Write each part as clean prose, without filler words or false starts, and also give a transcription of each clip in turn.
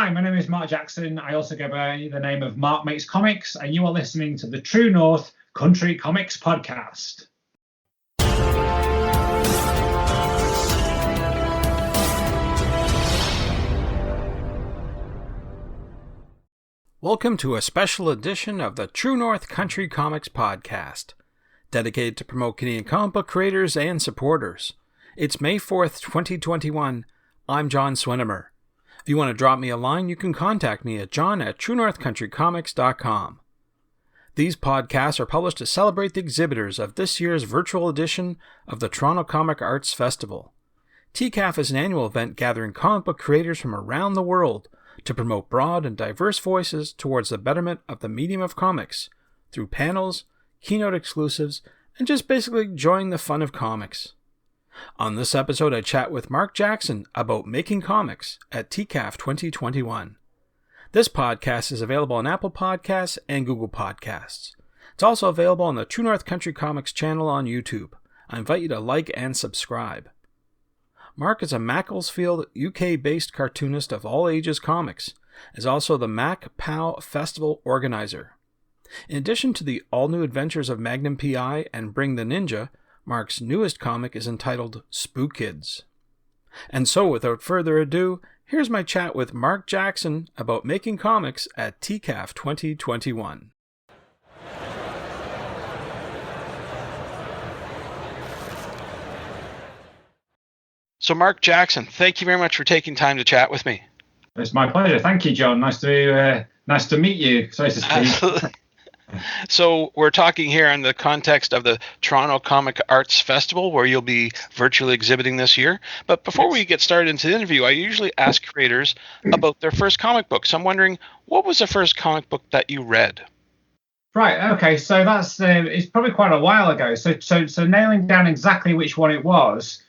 Hi, my name is Marc Jackson. I also go by the name of Mark Makes Comics, and you are listening to the True North Country Comics Podcast. Welcome to a special edition of the True North Country Comics Podcast, dedicated to promote Canadian comic book creators and supporters. It's May 4th, 2021. I'm John Swinimer. If you want to drop me a line, you can contact me at john@truenorthcountrycomics.com. These podcasts are published to celebrate the exhibitors of this year's virtual edition of the Toronto Comic Arts Festival. TCAF is an annual event gathering comic book creators from around the world to promote broad and diverse voices towards the betterment of the medium of comics through panels, keynote exclusives, and just basically enjoying the fun of comics. On this episode, I chat with Marc Jackson about making comics at TCAF 2021. This podcast is available on Apple Podcasts and Google Podcasts. It's also available on the True North Country Comics channel on YouTube. I invite you to like and subscribe. Marc is a Macclesfield, UK-based cartoonist of all ages comics, is also the Mac Pow Festival organizer. In addition to the all-new adventures of Magnum P.I. and Bring the Ninja, Marc's newest comic is entitled Spook Kids. And so, without further ado, here's my chat with Marc Jackson about making comics at TCAF 2021. So, Marc Jackson, thank you very much for taking time to chat with me. It's my pleasure. Thank you, John. Nice to meet you, so to speak. Absolutely. So we're talking here in the context of the Toronto Comic Arts Festival, where you'll be virtually exhibiting this year. But before we get started into the interview, I usually ask creators about their first comic book. So I'm wondering, what was the first comic book that you read? Right. Okay. So that's it's probably quite a while ago. So nailing down exactly which one it was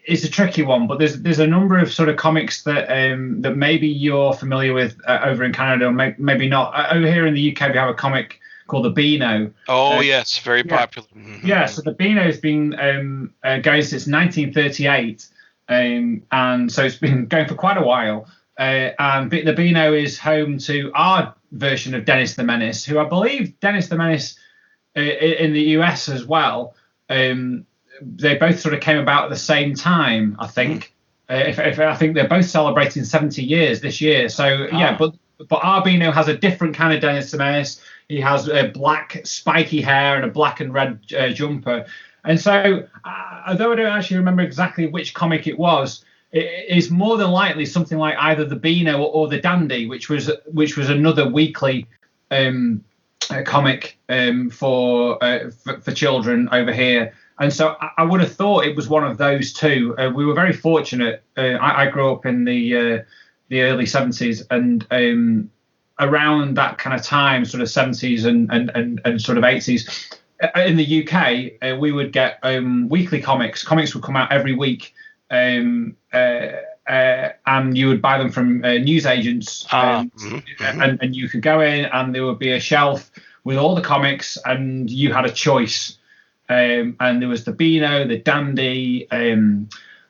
is a tricky one. But there's a number of sort of comics that that maybe you're familiar with over in Canada, or maybe not. Over here in the UK, we have a comic called the Beano. Oh yes, very popular. Mm-hmm. Yeah. So the Beano has been going since 1938, and so it's been going for quite a while. And the Beano is home to our version of Dennis the Menace, who I believe Dennis the Menace in the US as well. They both sort of came about at the same time, I think. If I think they're both celebrating 70 years this year. So yeah, but our Beano has a different kind of Dennis the Menace. He has black spiky hair and a black and red jumper. And so, although I don't actually remember exactly which comic it was, it is more than likely something like either the Beano or the Dandy, which was another weekly comic for children over here. And so I would have thought it was one of those two. We were very fortunate. I grew up in the early 70s, and around that kind of time, sort of 70s and sort of 80s, in the UK, we would get weekly comics. Comics would come out every week, and you would buy them from newsagents. And you could go in, and there would be a shelf with all the comics, and you had a choice. And there was the Beano, the Dandy,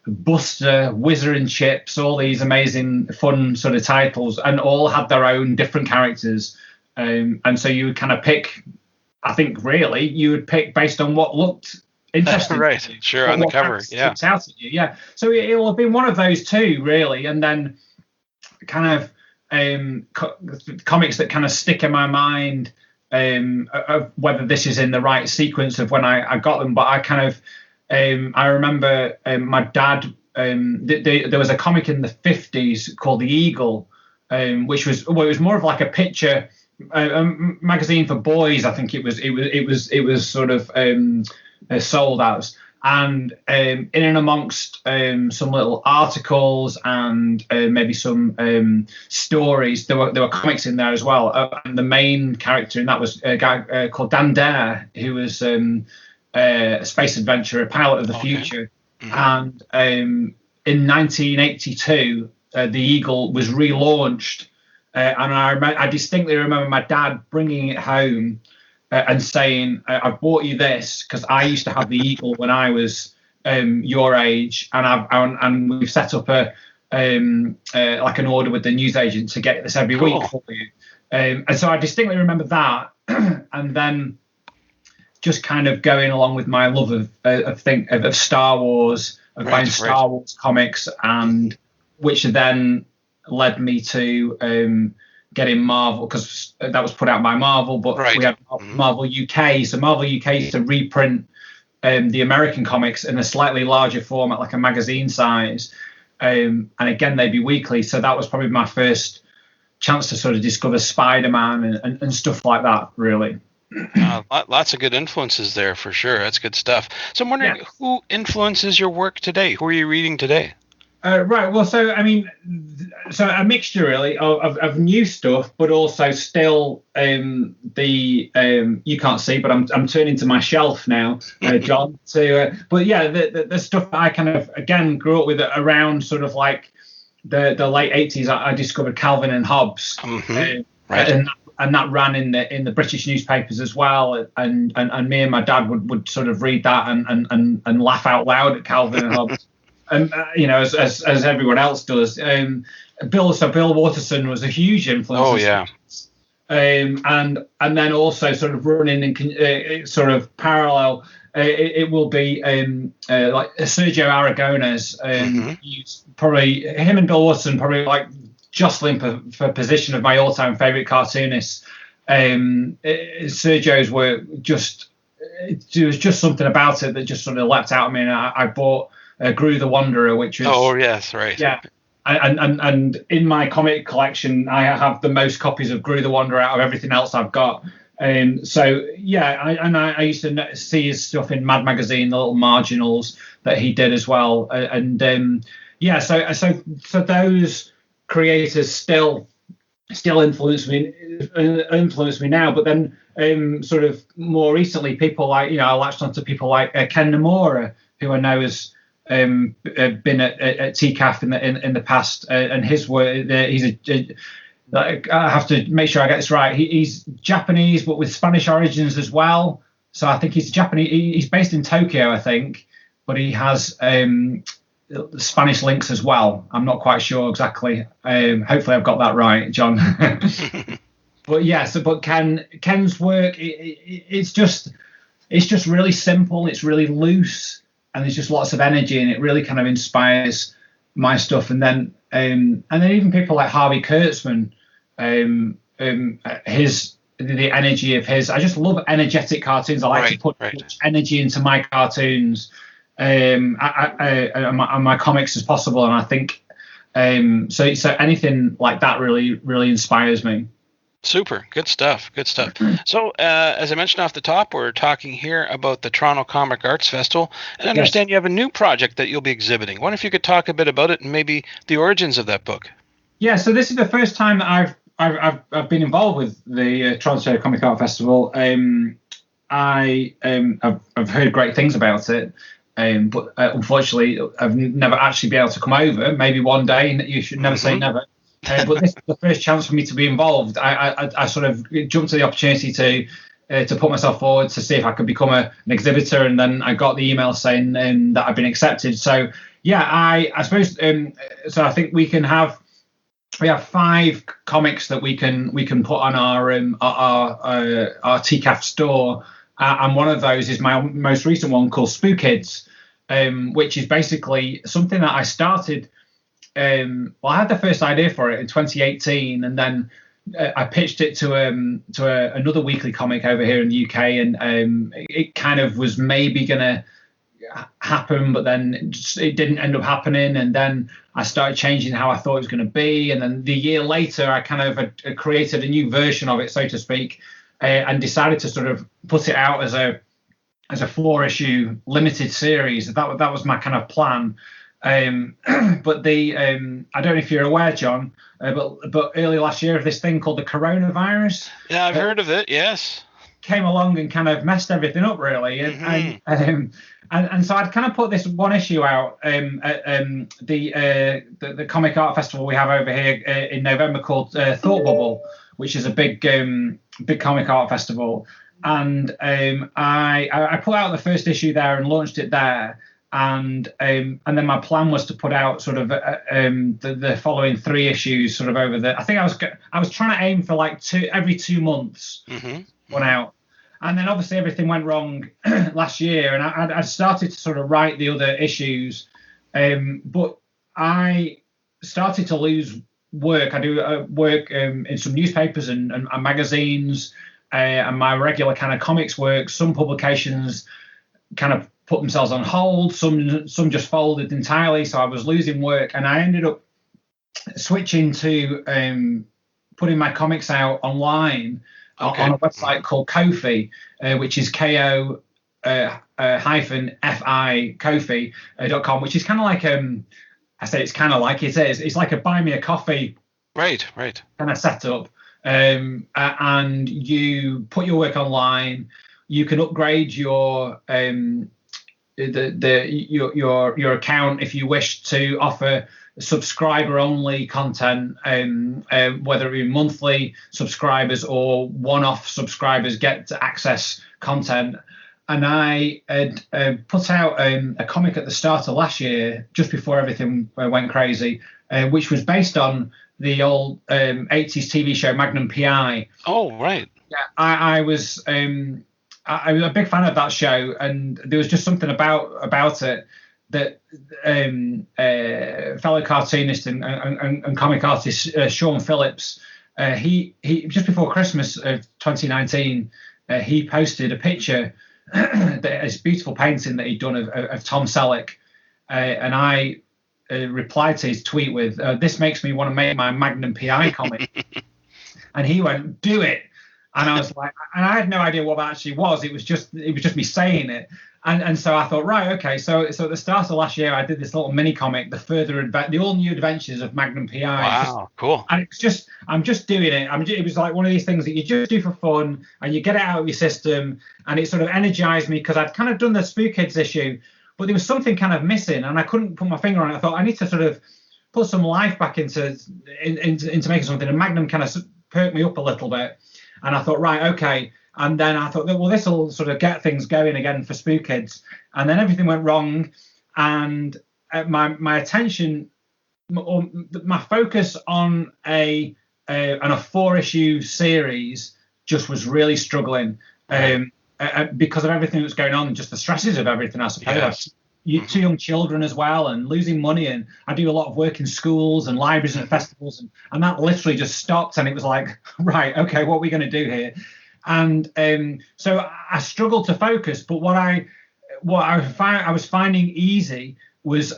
Buster, Whizzer and Chips, all these amazing, fun sort of titles, and all had their own different characters. And so you would kind of pick, I think, really, you would pick based on what looked interesting. Right, sure, on the cover, yeah. Out at you, yeah. So it will have been one of those two, really, and then kind of comics that kind of stick in my mind. Of whether this is in the right sequence of when I got them, but I kind of I remember my dad. There was a comic in the 50s called The Eagle, which was it was more of like a picture magazine for boys. I think it was sort of sold as. And in and amongst some little articles and maybe some stories, there were comics in there as well. And the main character in that was a guy called Dan Dare, who was a space adventurer, a pilot of the future. Mm-hmm. And in 1982, the Eagle was relaunched. And I distinctly remember my dad bringing it home and saying, I've bought you this because I used to have the Eagle when I was your age, and we've set up a like an order with the newsagent to get this every week for you. And so I distinctly remember that, and then just kind of going along with my love of Star Wars, of buying Star Wars comics, and which then led me to getting Marvel, because that was put out by Marvel, but we had Marvel UK. So Marvel UK used to reprint the American comics in a slightly larger format, like a magazine size. And again, they'd be weekly. So that was probably my first chance to sort of discover Spider-Man and stuff like that, really. Lots of good influences there, for sure. That's good stuff. So I'm wondering, who influences your work today? Who are you reading today? Right. Well, so I mean, so a mixture really of new stuff, but also still you can't see, but I'm turning to my shelf now, John. But yeah, the stuff that I kind of again grew up with around sort of like the late 80s. I discovered Calvin and Hobbes, and that ran in the British newspapers as well. And me and my dad would sort of read that and laugh out loud at Calvin and Hobbes. As everyone else does. Bill Watterson was a huge influence. Oh yeah. And then also sort of running in sort of parallel, it will be like Sergio Aragonés. Probably him and Bill Watterson probably like jostling for position of my all-time favorite cartoonists. Sergio's were just, there was just something about it that just sort of leapt out at me, and I bought Gru the Wanderer, which was and in my comic collection I have the most copies of Gru the Wanderer out of everything else I've got. So yeah, I used to see his stuff in Mad Magazine, the little marginals that he did as well, so those creators still influence me now. But then sort of more recently, people like, I latched onto people like Ken Nomura, who I know has been at TCAF in the past, and his work. I have to make sure I get this right. He's Japanese, but with Spanish origins as well. So I think he's Japanese. He's based in Tokyo, I think, but he has Spanish links as well. I'm not quite sure exactly. Hopefully, I've got that right, John. But yeah, but Ken's work, it's just really simple. It's really loose. And there's just lots of energy, and it really kind of inspires my stuff. And then even people like Harvey Kurtzman, the energy of his. I just love energetic cartoons. I like to put as much energy into my cartoons, and my comics as possible. And I think so anything like that really inspires me. Super. Good stuff. So, as I mentioned off the top, we're talking here about the Toronto Comic Arts Festival, and I understand you have a new project that you'll be exhibiting. I wonder if you could talk a bit about it and maybe the origins of that book. Yeah, so this is the first time that I've been involved with the Toronto Comic Art Festival. I've heard great things about it, but unfortunately, I've never actually been able to come over. Maybe one day, and you should never say never. But this is the first chance for me to be involved. I sort of jumped to the opportunity to put myself forward to see if I could become an exhibitor, and then I got the email saying that I've been accepted. So yeah, I suppose so. I think we have 5 comics that we can put on our TCAF store, and one of those is my most recent one called Spook, which is basically something that I started. I had the first idea for it in 2018, and then I pitched it to another weekly comic over here in the UK, and it kind of was maybe going to happen, but then it didn't end up happening. And then I started changing how I thought it was going to be, and then the year later, I kind of created a new version of it, so to speak, and decided to sort of put it out as a 4-issue limited series. That was my kind of plan. But I don't know if you're aware, John, but early last year, this thing called the coronavirus. Yeah, I've heard of it. Yes. Came along and kind of messed everything up, really. And so I'd kind of put this one issue out at the Comic Art Festival we have over here in November called Thought Bubble, which is a big comic art festival. And I put out the first issue there and launched it there. and then my plan was to put out sort of the following 3 issues sort of over the. I think I was trying to aim for like every 2 months, one out, and then obviously everything went wrong last year, and I started to sort of write the other issues, but I started to lose work. I do work in some newspapers and magazines, and my regular kind of comics work. Some publications kind of put themselves on hold. Some just folded entirely. So I was losing work, and I ended up switching to putting my comics out online on a website called Ko-fi, which is KO hyphen FI Ko-fi.com, which is kind of like I say it's kind of like it is. It's like a buy me a coffee right kind of setup, and you put your work online. You can upgrade your your account if you wish to offer subscriber only content, whether it be monthly subscribers or one-off subscribers get to access content. And I had put out a comic at the start of last year, just before everything went crazy, which was based on the old 80s TV show Magnum PI. Oh, right. Yeah, I was a big fan of that show, and there was just something about it that fellow cartoonist and comic artist Sean Phillips, he just before Christmas of 2019, he posted a picture, this beautiful painting that he'd done of Tom Selleck, and I replied to his tweet with, "This makes me want to make my Magnum PI comic," and he went, "Do it." And I was like, and I had no idea what that actually was. It was just me saying it. And so I thought, right, okay. So at the start of last year, I did this little mini comic, the all new adventures of Magnum PI. Wow, cool. And it's I'm just doing it. It was like one of these things that you just do for fun, and you get it out of your system, and it sort of energized me because I'd kind of done the Spook Kids issue, but there was something kind of missing, and I couldn't put my finger on it. I thought I need to sort of put some life back into making something, and Magnum kind of perked me up a little bit. And I thought, right, okay. And then I thought, well, this will sort of get things going again for Spook Kids. And then everything went wrong. And my attention, my focus on a 4-issue series just was really struggling because of everything that's going on, just the stresses of everything, I suppose. Yes. 2 young children as well, and losing money, and I do a lot of work in schools and libraries and festivals, and that literally just stopped, and it was like, right, okay, what are we going to do here? And so I struggled to focus, but what I was finding easy was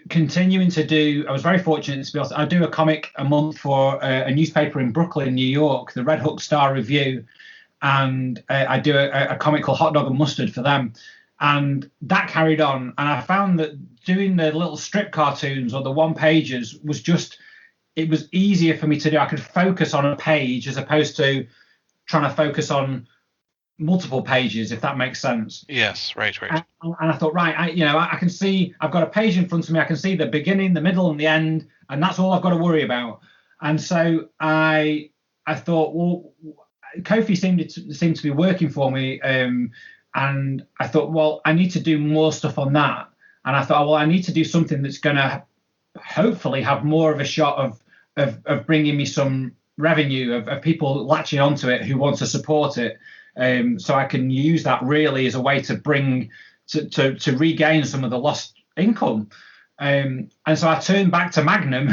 continuing to do. I was very fortunate to be able to, I do a comic a month for a newspaper in Brooklyn, New York, the Red Hook Star Review, and I do a comic called Hot Dog and Mustard for them. And that carried on, and I found that doing the little strip cartoons or the one pages was it was easier for me to do. I could focus on a page as opposed to trying to focus on multiple pages, if that makes sense. Yes, right. And I thought, right, I can see, I've got a page in front of me, I can see the beginning, the middle, and the end, and that's all I've got to worry about. And so I thought, well, Ko-fi seemed to be working for me. And I thought, well, I need to do more stuff on that. And I thought, well, I need to do something that's going to hopefully have more of a shot of bringing me some revenue, of people latching onto it who want to support it. So I can use that really as a way to to regain some of the lost income. And so I turned back to Magnum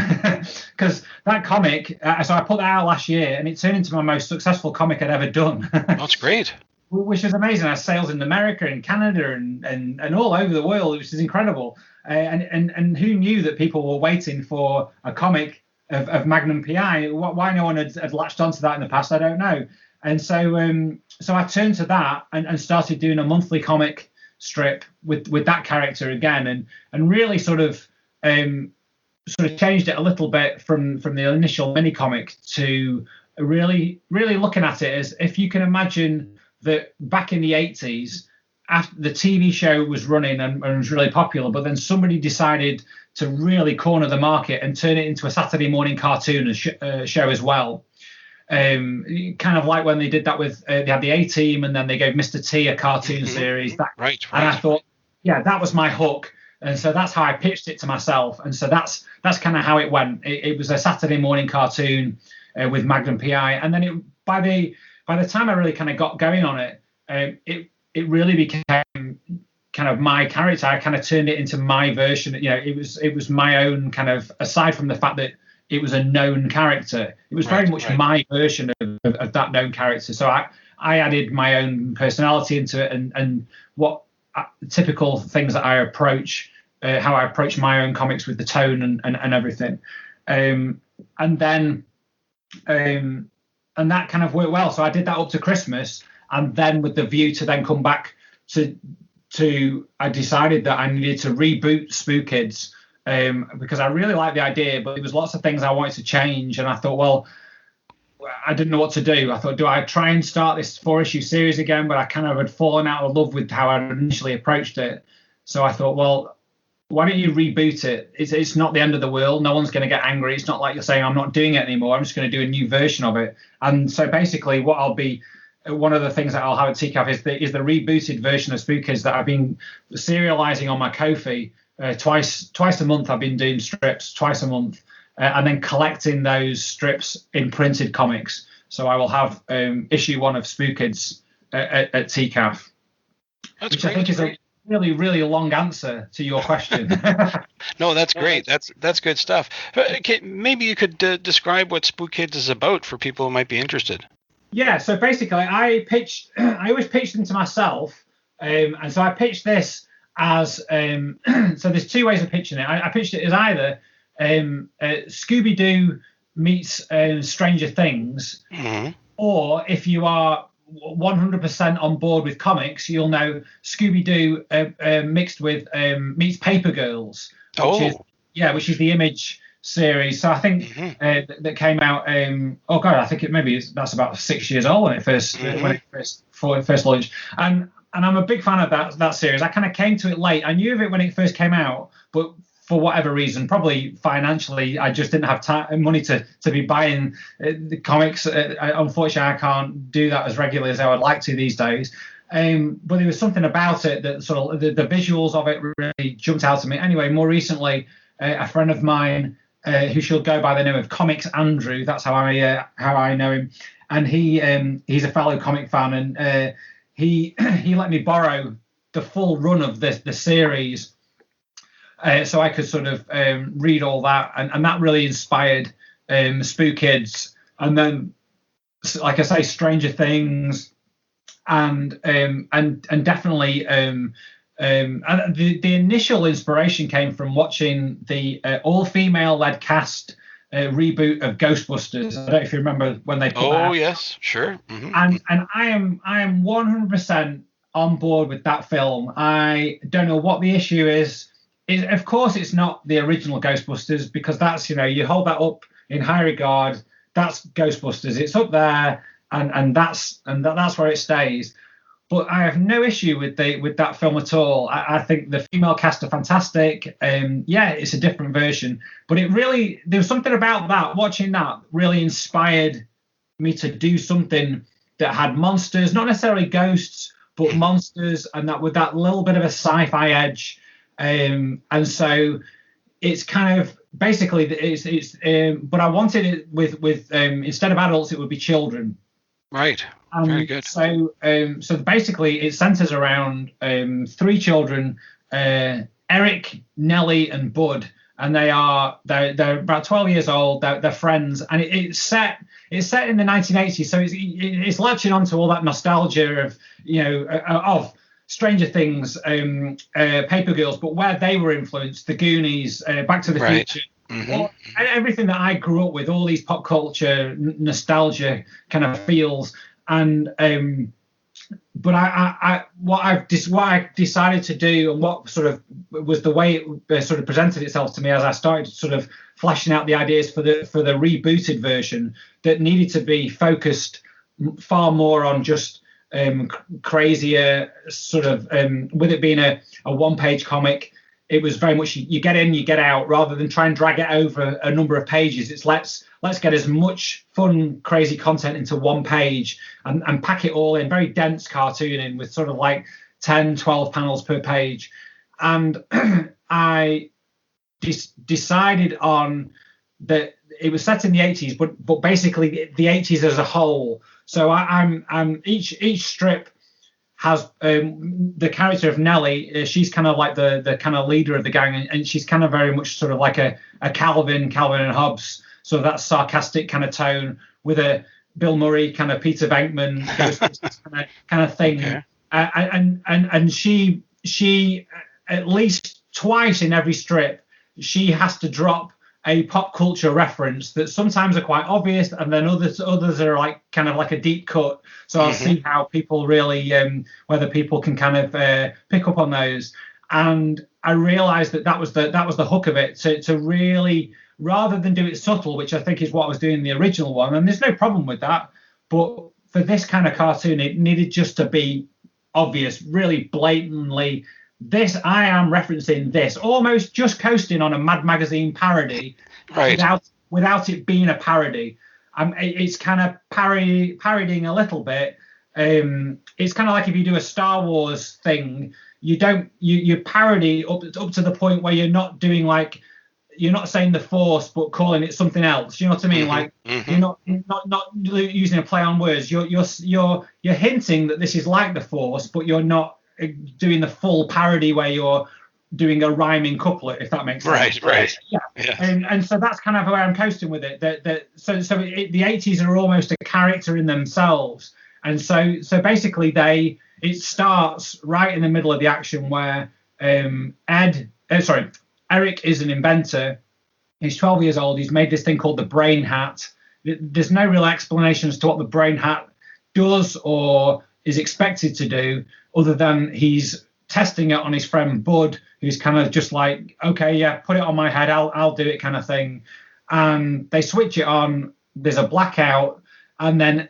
because that comic, so I put that out last year, and it turned into my most successful comic I'd ever done. That's great. Which is amazing. I had sales in America and Canada and all over the world, which is incredible. And who knew that people were waiting for a comic of Magnum PI? Why no one had latched onto that in the past, I don't know. And so I turned to that and started doing a monthly comic strip with that character again, and really sort of changed it a little bit from the initial mini comic to really looking at it as, if you can imagine that back in the 80s, after the TV show was running and was really popular, but then somebody decided to really corner the market and turn it into a Saturday morning cartoon show as well. Kind of like when they did that with they had the A-Team, and then they gave Mr. T a cartoon series. Right. And I thought, that was my hook. And so that's how I pitched it to myself. And so that's kind of how it went. It was a Saturday morning cartoon with Magnum PI. And then by the time I really kind of got going on it, it really became kind of my character. I kind of turned it into my version. It was my own kind of, aside from the fact that it was a known character, it was very much my version of that known character. So I added my own personality into it and what typical things that I approach, how I approach my own comics with the tone and everything. And that kind of worked well. So I did that up to Christmas, and then with the view to then come back to I decided that I needed to reboot Spook Kids, because I really liked the idea, but there was lots of things I wanted to change, and I thought, well, I didn't know what to do. I thought, do I try and start this 4-issue series again? But I kind of had fallen out of love with how I initially approached it. So I thought, well, why don't you reboot it? It's not the end of the world. No one's going to get angry. It's not like you're saying I'm not doing it anymore. I'm just going to do a new version of it. And so basically one of the things that I'll have at TCAF is the rebooted version of Spook Kids that I've been serializing on my Ko-fi. Twice a month I've been doing strips, twice a month. And then collecting those strips in printed comics. So I will have issue 1 of Spook Kids at TCAF. Which I think is a really, really long answer to your question. No, that's great. That's good stuff. Maybe you could describe what Spook Kids is about for people who might be interested. Yeah, so basically I always pitched them to myself. And so I pitched this as, so there's 2 ways of pitching it. I pitched it as either Scooby-Doo meets Stranger Things, or if you are 100% on board with comics, you'll know Scooby-Doo mixed with meets Paper Girls, which is the Image series. So I think that came out. I think that's about 6 years old when it first launched. And I'm a big fan of that series. I kind of came to it late. I knew of it when it first came out, but for whatever reason, probably financially, I just didn't have money to be buying the comics. Unfortunately, I can't do that as regularly as I would like to these days. But there was something about it that sort of the visuals of it really jumped out at me. Anyway, more recently, a friend of mine who shall go by the name of Comics Andrew, that's how I know him, and he's a fellow comic fan, and he let me borrow the full run of the series. So I could sort of read all that, and that really inspired Spook Kids, and then, like I say, Stranger Things, and definitely the initial inspiration came from watching the all-female led cast reboot of Ghostbusters. I don't know if you remember when they put that out. Oh yes, sure. And I am 100% on board with that film. I don't know what the issue is. Of course, it's not the original Ghostbusters, because that's, you hold that up in high regard. That's Ghostbusters. It's up there, and that's where it stays. But I have no issue with that film at all. I think the female cast are fantastic. It's a different version, but there was something about that. Watching that really inspired me to do something that had monsters, not necessarily ghosts, but monsters, and that with that little bit of a sci-fi edge. And so it's kind of basically but I wanted it with instead of adults, it would be children. Right. Very good. So basically it centers around 3 children, Eric, Nellie, and Bud, and they're about 12 years old. They're friends, and it's set in the 1980s. So it's latching onto all that nostalgia of Stranger Things, Paper Girls, but where they were influenced, The Goonies, Back to the Future, everything that I grew up with, all these pop culture nostalgia kind of feels. And but what I decided to do, and what sort of was the way it sort of presented itself to me as I started sort of fleshing out the ideas for the rebooted version, that needed to be focused far more on just crazier sort of with it being a one-page comic. It was very much you get in, you get out, rather than try and drag it over a number of pages. It's let's get as much fun, crazy content into one page and pack it all in, very dense cartooning with sort of like 10, 12 panels per page. and I decided on that it was set in the 80s, but basically the 80s as a whole. So I'm each strip has the character of Nellie. She's kind of like the kind of leader of the gang, and she's kind of very much sort of like a Calvin and Hobbes, so that sarcastic kind of tone with a Bill Murray kind of Peter Venkman kind of thing. Okay. And she at least twice in every strip she has to drop a pop culture reference that sometimes are quite obvious, and then others are like kind of like a deep cut. So I'll see how people really whether people can kind of pick up on those. And I realized that was the hook of it, to really, rather than do it subtle, which I think is what I was doing in the original one, and there's no problem with that, but for this kind of cartoon it needed just to be obvious, really blatantly. This, I am referencing this, almost just coasting on a Mad Magazine parody, right? Without it being a parody. It's kind of parodying a little bit. It's kind of like if you do a Star Wars thing, you parody up to the point where you're not doing like, you're not saying the Force but calling it something else. You know what I mean? Like you're not using a play on words. You're hinting that this is like the Force, but you're not doing the full parody where you're doing a rhyming couplet, if that makes sense. Right. Yeah. And so that's kind of where I'm coasting with it. So the 80s are almost a character in themselves, and so basically it starts right in the middle of the action where Eric is an inventor. He's 12 years old. He's made this thing called the brain hat. There's no real explanation as to what the brain hat does or is expected to do, other than he's testing it on his friend Bud, who's kind of just like, okay, yeah, put it on my head, I'll do it, kind of thing. And they switch it on. There's a blackout, and then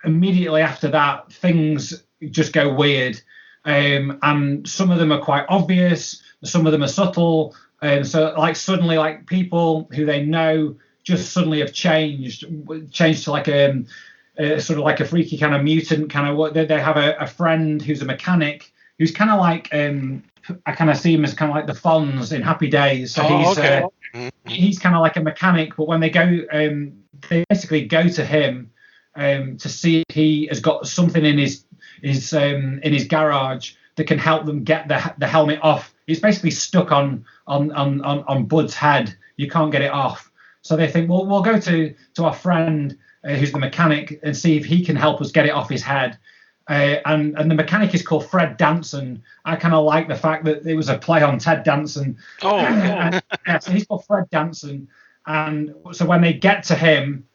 immediately after that, things just go weird. And some of them are quite obvious, some of them are subtle. So like suddenly, like people who they know just suddenly have changed to like sort of like a freaky kind of mutant kind of what. They have a friend who's a mechanic who's kind of like I kind of see him as kind of like the Fonz in Happy Days. So he's kind of like a mechanic, but when they go, they basically go to him to see if he has got something in his garage that can help them get the helmet off. It's basically stuck on Bud's head. You can't get it off. So they think, well, we'll go to our friend who's the mechanic and see if he can help us get it off his head. And the mechanic is called Fred Danson. I kind of like the fact that it was a play on Ted Danson. So he's called Fred Danson. And so when they get to him,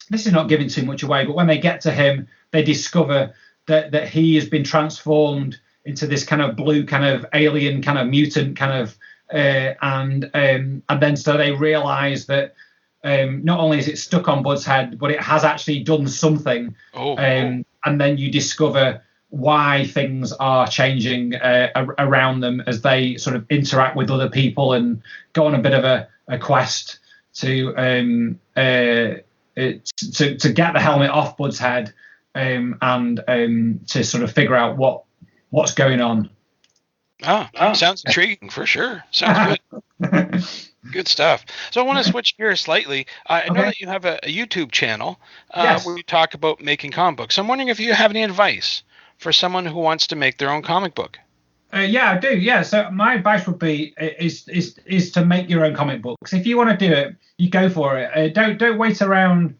this is not giving too much away, but when they get to him, they discover that he has been transformed into this kind of blue kind of alien kind of mutant kind of and then so they realize that not only is it stuck on Bud's head, but it has actually done something. And then you discover why things are changing around them as they sort of interact with other people and go on a bit of a quest to get the helmet off Bud's head and to sort of figure out what's going on. Sounds intriguing for sure. Sounds good. Good stuff. So I want to switch gears slightly. I know that you have a YouTube channel where you talk about making comic books. I'm wondering if you have any advice for someone who wants to make their own comic book. Yeah, I do. Yeah. So my advice would be is to make your own comic books. If you want to do it, you go for it. Don't wait around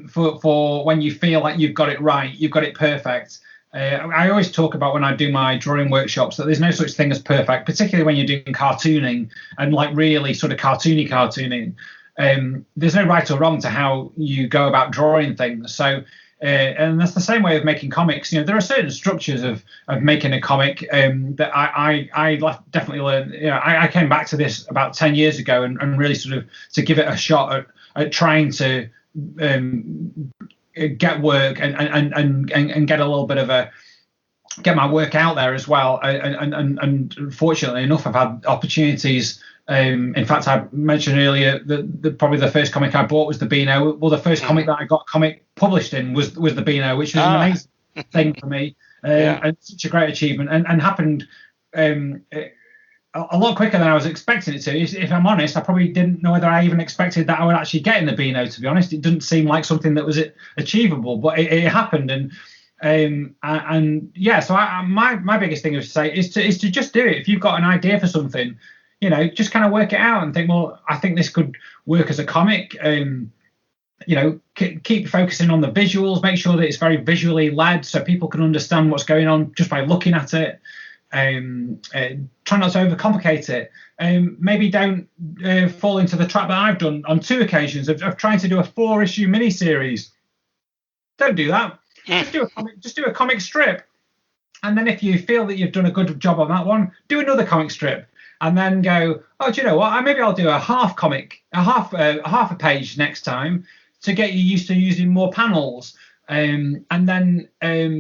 for when you feel like you've got it right, you've got it perfect. I always talk about when I do my drawing workshops that there's no such thing as perfect, particularly when you're doing cartooning and like really sort of cartooning. There's no right or wrong to how you go about drawing things. So, and that's the same way of making comics. You know, there are certain structures of making a comic that I definitely learned. You know, I came back to this about 10 years ago and really sort of to give it a shot at trying to get work and get a little bit of get my work out there as well. And fortunately enough, I've had opportunities. In fact, I mentioned earlier that probably the first comic I bought was the Beano. Well, the first comic that I got comic published in was the Beano, which was an amazing thing for me, and such a great achievement. And happened a lot quicker than I was expecting it to. If I'm honest, I probably didn't know whether I even expected that I would actually get in the Beano. To be honest, it didn't seem like something that was achievable, but it happened. And yeah, so my biggest thing is to say is to just do it. If you've got an idea for something, just kind of work it out and think, well, I think this could work as a comic. Keep focusing on the visuals, make sure that it's very visually led so people can understand what's going on just by looking at it. Try not to overcomplicate it. Maybe don't fall into the trap that I've done on 2 occasions of trying to do a 4-issue miniseries. Don't do that. Just do a comic strip, and then if you feel that you've done a good job on that one, do another comic strip, and then go, oh, do you know what? Maybe I'll do a half a page next time to get you used to using more panels, and then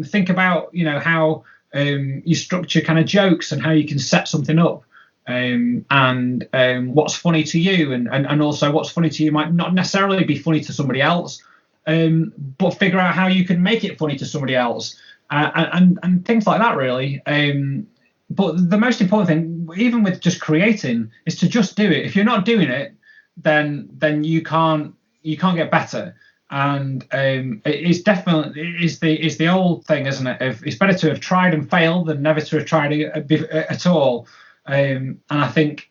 think about how you structure kind of jokes and how you can set something up, and what's funny to you, and also what's funny to you might not necessarily be funny to somebody else. But figure out how you can make it funny to somebody else, and things like that, really. But the most important thing, even with just creating, is to just do it. If you're not doing it, then you can't get better. And it's definitely is the old thing, isn't it? It's better to have tried and failed than never to have tried at all. And I think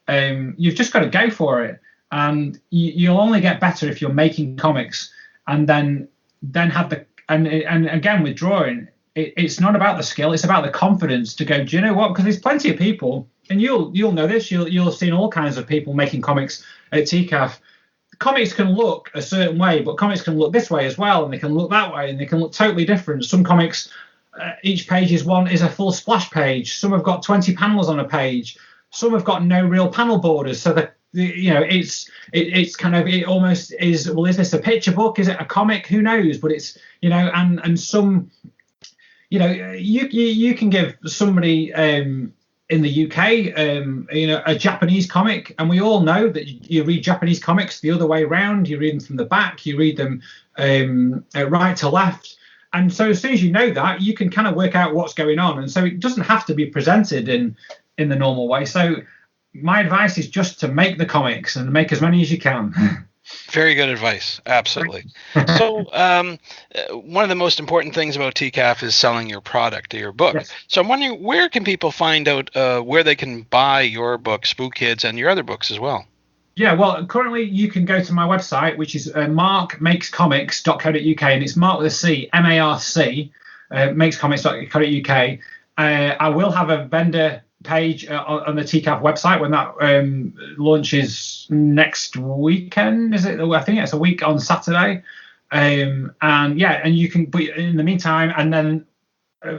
you've just got to go for it, and you'll only get better if you're making comics. And then have and again with drawing, it's not about the skill, it's about the confidence to go, do you know what? Because there's plenty of people, and you'll know this, you'll have seen all kinds of people making comics at TCAF. Comics can look a certain way, but comics can look this way as well, and they can look that way, and they can look totally different. Some comics, each page is a full splash page. Some have got 20 panels on a page. Some have got no real panel borders, so that it's kind of, it almost is, well, is this a picture book, is it a comic, who knows? But it's and some you can give somebody in the UK a Japanese comic, and we all know that you read Japanese comics the other way around. You read them from the back, you read them right to left, and so as soon as you know that, you can kind of work out what's going on, and so it doesn't have to be presented in the normal way. So my advice is just to make the comics and make as many as you can. Very good advice. Absolutely. So one of the most important things about TCAF is selling your product or your book. Yes. So I'm wondering, where can people find out where they can buy your book, Spook Kids, and your other books as well? Yeah, well, currently you can go to my website, which is marcmakescomics.co.uk, and it's Marc with a C, M-A-R-C, makescomics.co.uk. I will have a vendor page on the TCAF website when that launches next weekend. Is it? I think it's a week on Saturday. And you can. But in the meantime, and then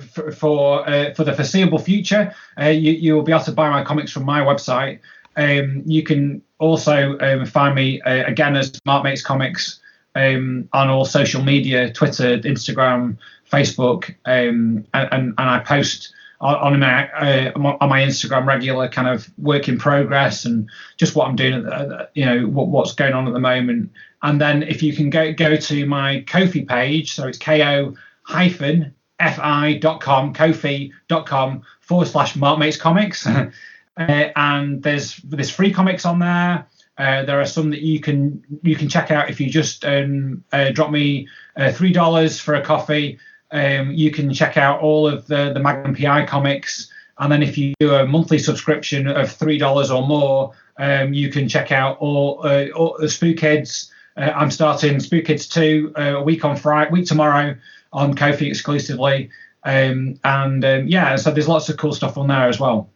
for the foreseeable future, you will be able to buy my comics from my website. You can also find me again as Marc Makes Comics on all social media: Twitter, Instagram, Facebook, and I post on my Instagram regular kind of work in progress and just what I'm doing, what's going on at the moment. And then if you can go to my Ko-fi page, so it's ko-fi.com/Marc Makes Comics, and there's free comics on there. There are some that you can check out if you just drop me $3 for a coffee. You can check out all of the Magnum PI comics, and then if you do a monthly subscription of $3 or more, you can check out all the Spook Kids. I'm starting Spook Kids 2 a week tomorrow on Ko-fi exclusively, so there's lots of cool stuff on there as well.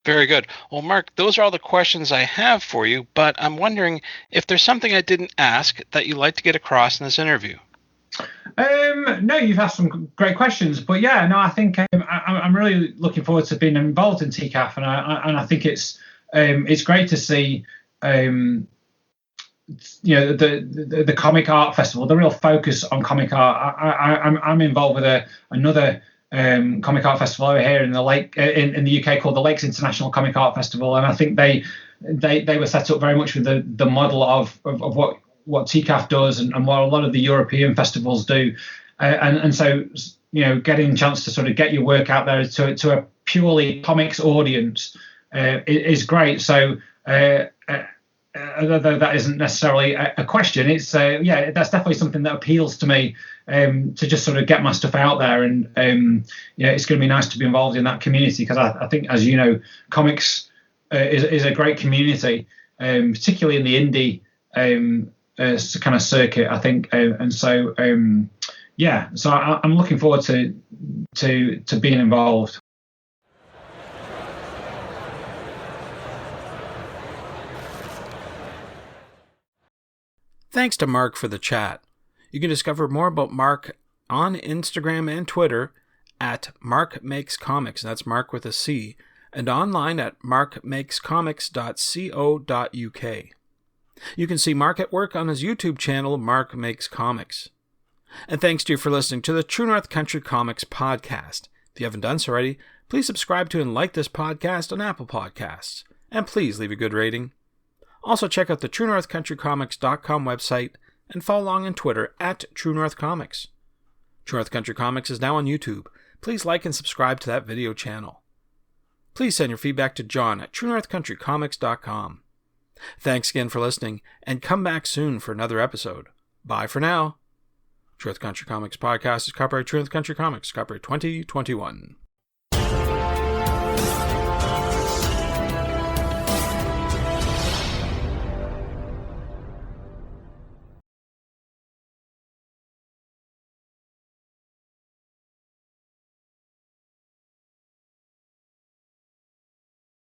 Very good. Well, Marc, those are all the questions I have for you, but I'm wondering if there's something I didn't ask that you'd like to get across in this interview. No, you've asked some great questions, but I think I'm really looking forward to being involved in TCAF, and I think it's great to see the comic art festival, the real focus on comic art. I'm involved with another comic art festival over here in the lake in the UK called the Lakes International Comic Art Festival, and I think they were set up very much with the model of what TCAF does and what a lot of the European festivals do, and so getting a chance to sort of get your work out there to purely comics audience is great. So although that isn't necessarily a question, it's that's definitely something that appeals to me, to just sort of get my stuff out there. And it's going to be nice to be involved in that community, because I think, as you know, comics is a great community, particularly in the indie kind of circuit, I think. And so so I'm looking forward to being involved. Thanks to Marc for the chat. You can discover more about Marc on Instagram and Twitter at Marc Makes Comics, and that's Marc with a C, and online at marcmakescomics.co.uk. You can see Marc at work on his YouTube channel, Marc Makes Comics. And thanks to you for listening to the True North Country Comics podcast. If you haven't done so already, please subscribe to and like this podcast on Apple Podcasts, and please leave a good rating. Also, check out the TrueNorthCountryComics.com website and follow along on Twitter at True North Comics. True North Country Comics is now on YouTube. Please like and subscribe to that video channel. Please send your feedback to John at TrueNorthCountryComics.com. Thanks again for listening, and come back soon for another episode. Bye for now. True North Country Comics Podcast is copyright True North Country Comics, copyright 2021.